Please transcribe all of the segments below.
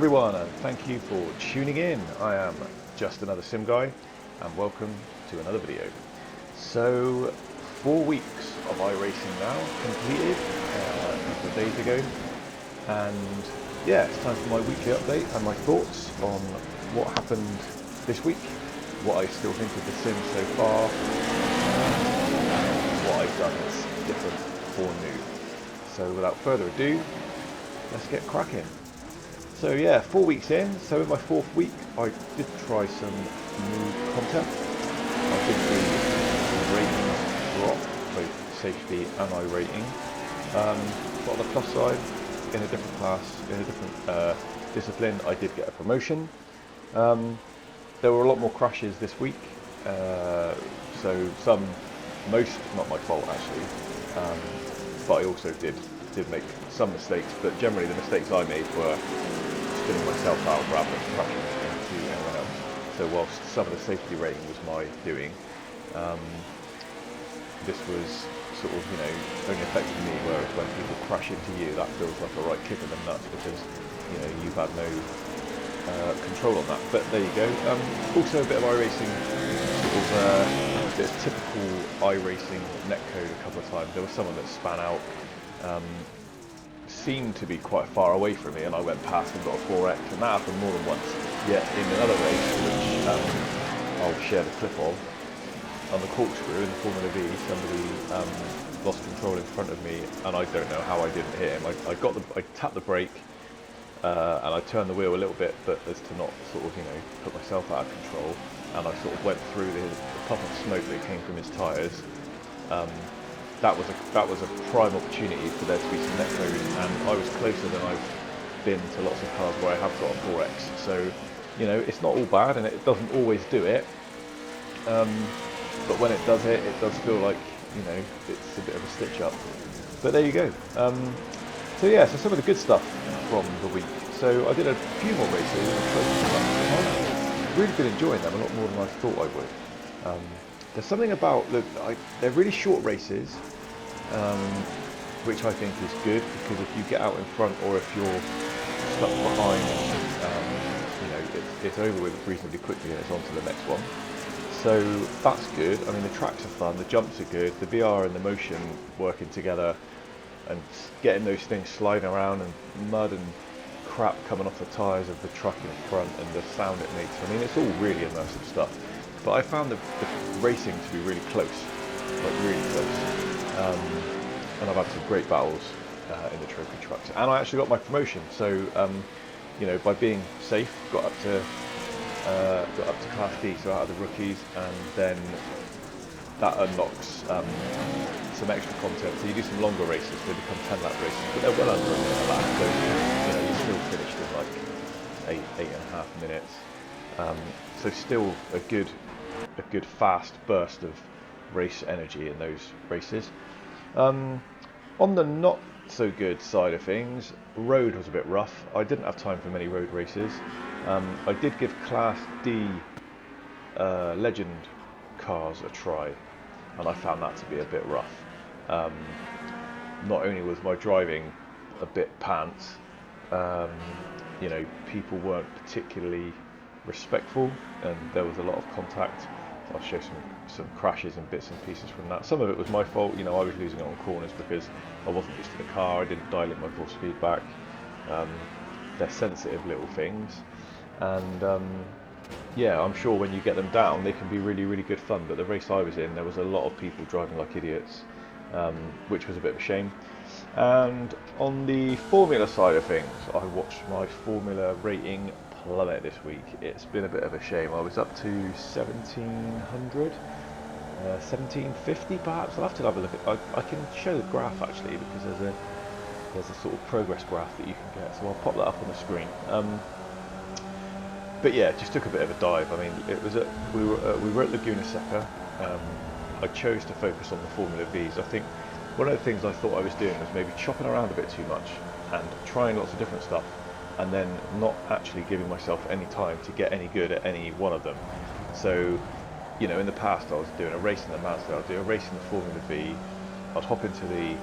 everyone, and thank you for tuning in. I am just another sim guy, and welcome to another video. So, 4 weeks of iRacing now completed a couple of days ago, and yeah, it's time for my weekly update and my thoughts on what happened this week, what I still think of the sim so far, and what I've done that's different or new. So without further ado, let's get cracking. So yeah, 4 weeks in, so in my 4th week I did try some new content. I did the ratings drop, both safety and iRating. But on the plus side, in a different class, in a different discipline, I did get a promotion. There were a lot more crashes this week, so most not my fault actually, but I also did make some mistakes, but generally the mistakes I made were spinning myself out rather than crashing into anyone else. So whilst some of the safety rating was my doing, this was sort of, only affecting me, whereas when people crash into you, that feels like a right kick in the nuts because, you've had no control on that. But there you go. Also a bit of iRacing, sort of a bit of typical iRacing netcode a couple of times. There was someone that span out, seemed to be quite far away from me, and I went past and got a 4x, and that happened more than once. Yet in another race, which I'll share the clip of, on the corkscrew in the Formula V, somebody lost control in front of me, and I don't know how I didn't hit him. I tapped the brake, and I turned the wheel a little bit, but as to not sort of, put myself out of control, and I sort of went through the puff of smoke that came from his tyres. That was a prime opportunity for there to be some netcode, and I was closer than I've been to lots of cars where I have got a 4x. So, it's not all bad, and it doesn't always do it. But when it does it does feel like, it's a bit of a stitch up. But there you go. So yeah, so some of the good stuff from the week. So I did a few more races. I've really been enjoying them a lot more than I thought I would. There's something about, they're really short races, which I think is good, because if you get out in front or if you're stuck behind, it's over with reasonably quickly and it's on to the next one. So that's good. I mean, the tracks are fun, the jumps are good, the VR and the motion working together, and getting those things sliding around and mud and crap coming off the tyres of the truck in front and the sound it makes. I mean, it's all really immersive stuff. But I found the racing to be really close, like really close. And I've had some great battles in the trophy trucks. And I actually got my promotion. So, by being safe, got up to Class D, so out of the rookies, and then that unlocks some extra content. So you do some longer races, they become 10-lap races, but they're well under a minute lap. So, you still finished in like 8.5 minutes. So still a good fast burst of race energy in those races. On the not so good side of things, road was a bit rough. I didn't have time for many road races. I did give Class D Legend cars a try, and I found that to be a bit rough. Not only was my driving a bit pants, people weren't particularly respectful, and there was a lot of contact. I'll show some crashes and bits and pieces from that. Some of it was my fault. I was losing it on corners because I wasn't used to the car. I didn't dial in my full speed back. They're sensitive little things, and I'm sure when you get them down, they can be really, really good fun. But the race I was in, there was a lot of people driving like idiots, which was a bit of a shame. And on the Formula side of things, I watched my Formula rating plummet this week. It's been a bit of a shame. I was up to 1700, 1750 perhaps. I'll have to have a look at. I can show the graph actually, because there's a sort of progress graph that you can get. So I'll pop that up on the screen. But yeah, it just took a bit of a dive. I mean, we were at Laguna Seca. I chose to focus on the Formula Vs. I think one of the things I thought I was doing was maybe chopping around a bit too much and trying lots of different stuff, and then not actually giving myself any time to get any good at any one of them. So, in the past I was doing a race in the Mazda, I'd do a race in the Formula V, I'd hop into the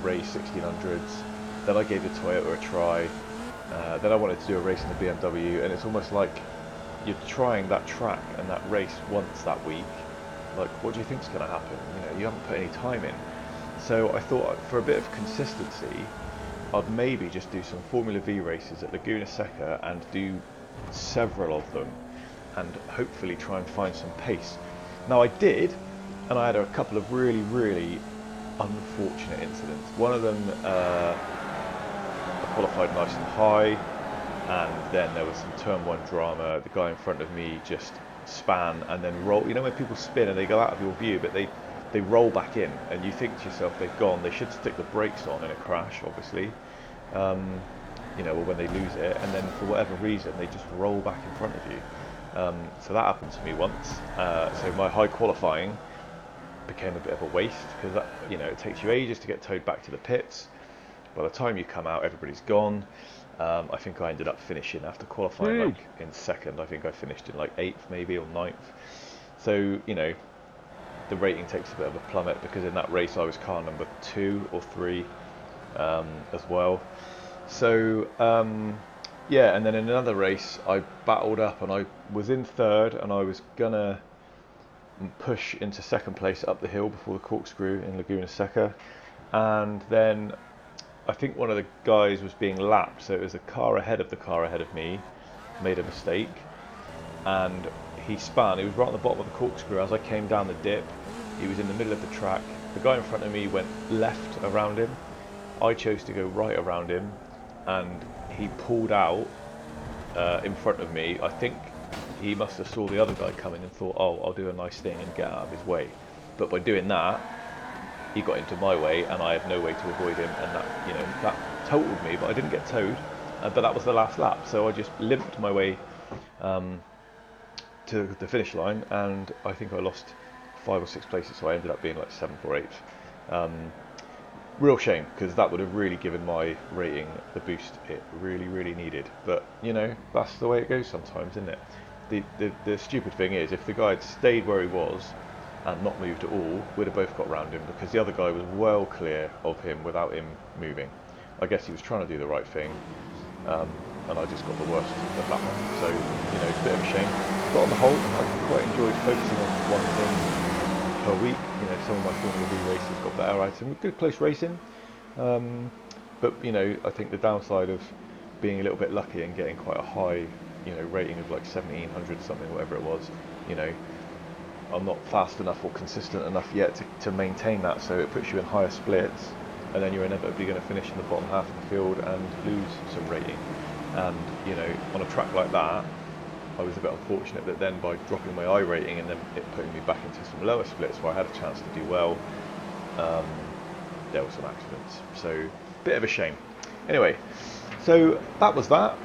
race 1600s, then I gave the Toyota a try, Then I wanted to do a race in the BMW, and it's almost like you're trying that track and that race once that week. Like, what do you think's going to happen? You know, you haven't put any time in. So I thought for a bit of consistency, I'd maybe just do some Formula V races at Laguna Seca and do several of them, and hopefully try and find some pace. Now I did, and I had a couple of really, really unfortunate incidents. One of them, I qualified nice and high, and then there was some turn one drama. The guy in front of me just span and then roll. You know when people spin and they go out of your view, but they roll back in, and you think to yourself, they've gone. They should stick the brakes on in a crash, obviously. You know, or when they lose it, and then for whatever reason they just roll back in front of you. So that happened to me once. So my high qualifying became a bit of a waste, because that, you know, it takes you ages to get towed back to the pits. By the time you come out, everybody's gone. I think I ended up finishing after qualifying like in second. I think I finished in like 8th maybe, or 9th. So, you know, the rating takes a bit of a plummet, because in that race I was car number 2 or 3 as well. So yeah, and then in another race I battled up and I was in 3rd, and I was gonna push into 2nd place up the hill before the corkscrew in Laguna Seca, and then I think one of the guys was being lapped, so it was a car ahead of the car ahead of me made a mistake, and he spun. He was right on the bottom of the corkscrew as I came down the dip. He was in the middle of the track. The guy in front of me went left around him. I chose to go right around him, and he pulled out in front of me. I think he must have saw the other guy coming and thought, oh, I'll do a nice thing and get out of his way. But by doing that, he got into my way, and I had no way to avoid him, and that, you know, that totaled me. But I didn't get towed, but that was the last lap, so I just limped my way to the finish line, and I think I lost 5 or 6 places, so I ended up being like 7th or 8th. Real shame, because that would have really given my rating the boost it really, really needed. But, you know, that's the way it goes sometimes, isn't it? The stupid thing is, if the guy had stayed where he was and not moved at all, we'd have both got round him, because the other guy was well clear of him without him moving. I guess he was trying to do the right thing, and I just got the worst of that one. So, you know, it's a bit of a shame. But on the whole, I quite enjoyed focusing on one thing per week. You know, some of my Formula V races got better out, and good close racing. But, you know, I think the downside of being a little bit lucky and getting quite a high, you know, rating of like 1700 something, whatever it was, you know, I'm not fast enough or consistent enough yet to maintain that, so it puts you in higher splits, and then you're inevitably going to finish in the bottom half of the field and lose some rating. And, you know, on a track like that, I was a bit unfortunate that then by dropping my I rating and then it putting me back into some lower splits where I had a chance to do well, there were some accidents. So, bit of a shame. Anyway, so that was that.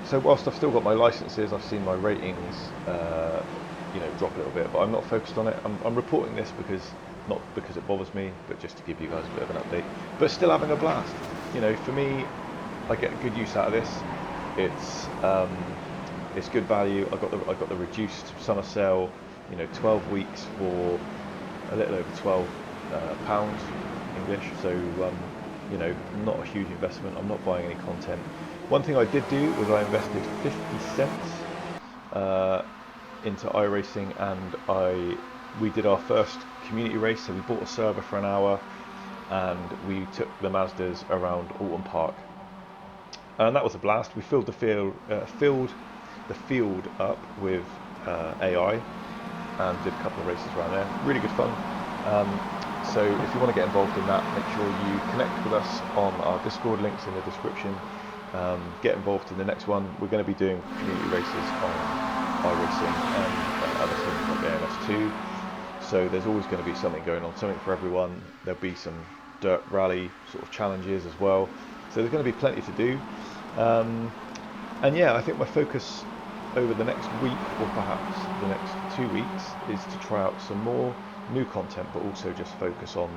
So whilst I've still got my licenses, I've seen my ratings you know, drop a little bit, but I'm not focused on it. I'm reporting this not because it bothers me, but just to give you guys a bit of an update. But still having a blast. You know, for me, I get good use out of this. It's good value. I got the reduced summer sale. You know, 12 weeks for a little over £12 English. So you know, not a huge investment. I'm not buying any content. One thing I did do was I invested 50 cents into iRacing, and we did our first community race. So we bought a server for an hour, and we took the Mazdas around Alton Park, and that was a blast. We filled the field up with AI, and did a couple of races around there. Really good fun. So if you want to get involved in that, make sure you connect with us on our Discord, links in the description. Get involved in the next one. We're going to be doing community races on iRacing and other things like AMS2. So there's always going to be something going on, something for everyone. There'll be some dirt rally sort of challenges as well. So there's going to be plenty to do. And yeah, I think my focus over the next week, or perhaps the next 2 weeks, is to try out some more new content, but also just focus on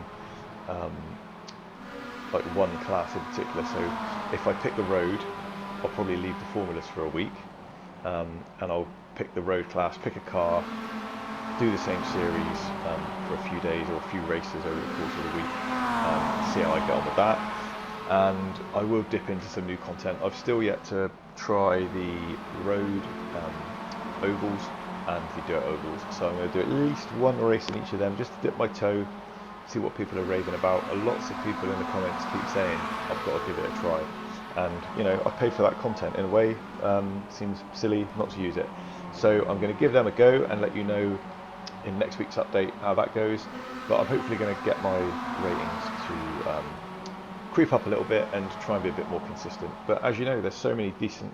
like one class in particular. So if I pick the road, I'll probably leave the formulas for a week, and I'll pick the road class, pick a car, do the same series for a few days or a few races over the course of the week, see how I get on with that. and I will dip into some new content. I've still yet to try the road ovals and the dirt ovals, so I'm going to do at least one race in each of them just to dip my toe, see what people are raving about. Lots of people in the comments keep saying I've got to give it a try, and you know, I paid for that content in a way. Seems silly not to use it, so I'm going to give them a go and let you know in next week's update how that goes. But I'm hopefully going to get my ratings to creep up a little bit and try and be a bit more consistent. But as you know, there's so many decent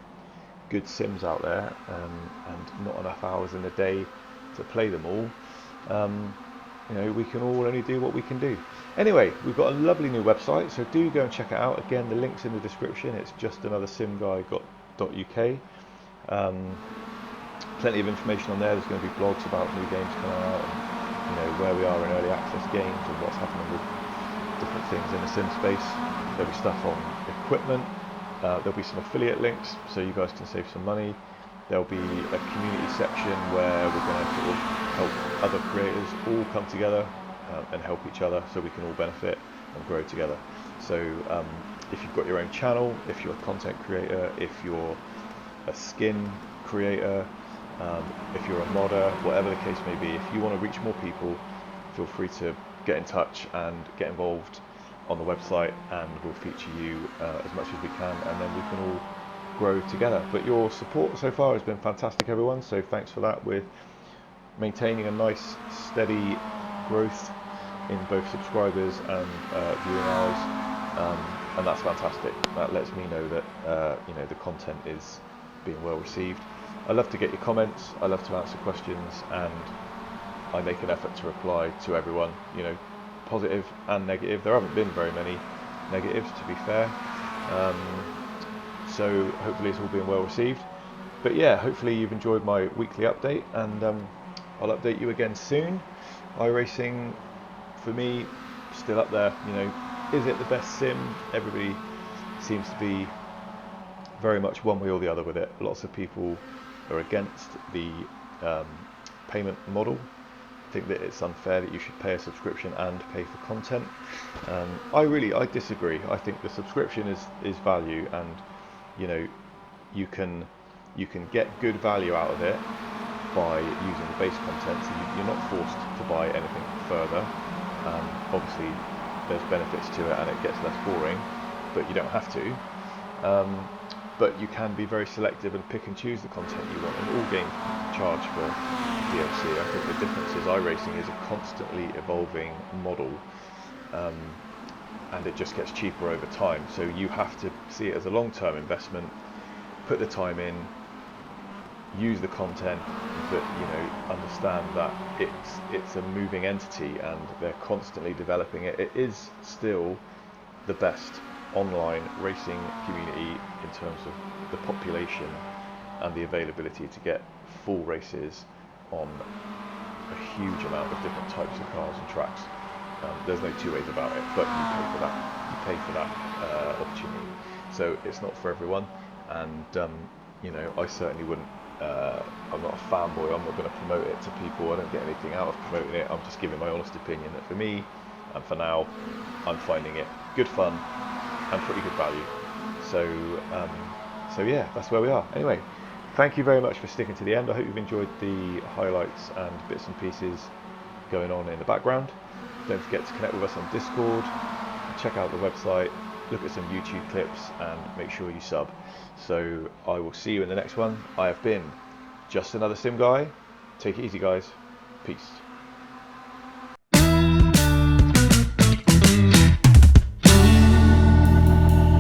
good sims out there, and not enough hours in the day to play them all. You know, we can all only do what we can do. Anyway, we've got a lovely new website, so do go and check it out. Again, the link's in the description. It's justanothersimguy.uk. Plenty of information on there. There's going to be blogs about new games coming out, and you know, where we are in early access games and what's happening with different things in the sim space. There'll be stuff on equipment. There'll be some affiliate links so you guys can save some money. There'll be a community section where we're going to sort of help other creators all come together and help each other, so we can all benefit and grow together. So if you've got your own channel, if you're a content creator, if you're a skin creator, if you're a modder, whatever the case may be, if you want to reach more people, feel free to get in touch and get involved on the website, and we'll feature you as much as we can, and then we can all grow together. But your support so far has been fantastic, everyone, so thanks for that. We're maintaining a nice steady growth in both subscribers and viewing hours, and that's fantastic. That lets me know that you know, the content is being well received. I love to get your comments, I love to answer questions, and I make an effort to reply to everyone, you know, positive and negative. There haven't been very many negatives, to be fair, so hopefully it's all being well received. But yeah, hopefully you've enjoyed my weekly update, and I'll update you again soon. iRacing, for me, still up there. You know, is it the best sim? Everybody seems to be very much one way or the other with it. Lots of people are against the payment model, think that it's unfair that you should pay a subscription and pay for content. I disagree. I think the subscription is value, and you know, you can get good value out of it by using the base content, so you're not forced to buy anything further. Obviously there's benefits to it and it gets less boring, but you don't have to. But you can be very selective and pick and choose the content you want, and all games charge for DLC. I think the difference is iRacing is a constantly evolving model, and it just gets cheaper over time, so you have to see it as a long-term investment, put the time in, use the content, but you know, understand that it's a moving entity and they're constantly developing it. It is still the best online racing community in terms of the population and the availability to get full races on a huge amount of different types of cars and tracks. There's no two ways about it, but you pay for that. You pay for that opportunity. So it's not for everyone, and you know, I certainly wouldn't. I'm not a fanboy. I'm not going to promote it to people. I don't get anything out of promoting it. I'm just giving my honest opinion that for me, and for now, I'm finding it good fun and pretty good value. So yeah, that's where we are. Anyway, thank you very much for sticking to the end. I hope you've enjoyed the highlights and bits and pieces going on in the background. Don't forget to connect with us on Discord, check out the website, look at some YouTube clips, and make sure you sub. So I will see you in the next one. I have been just another sim guy. Take it easy, guys. Peace.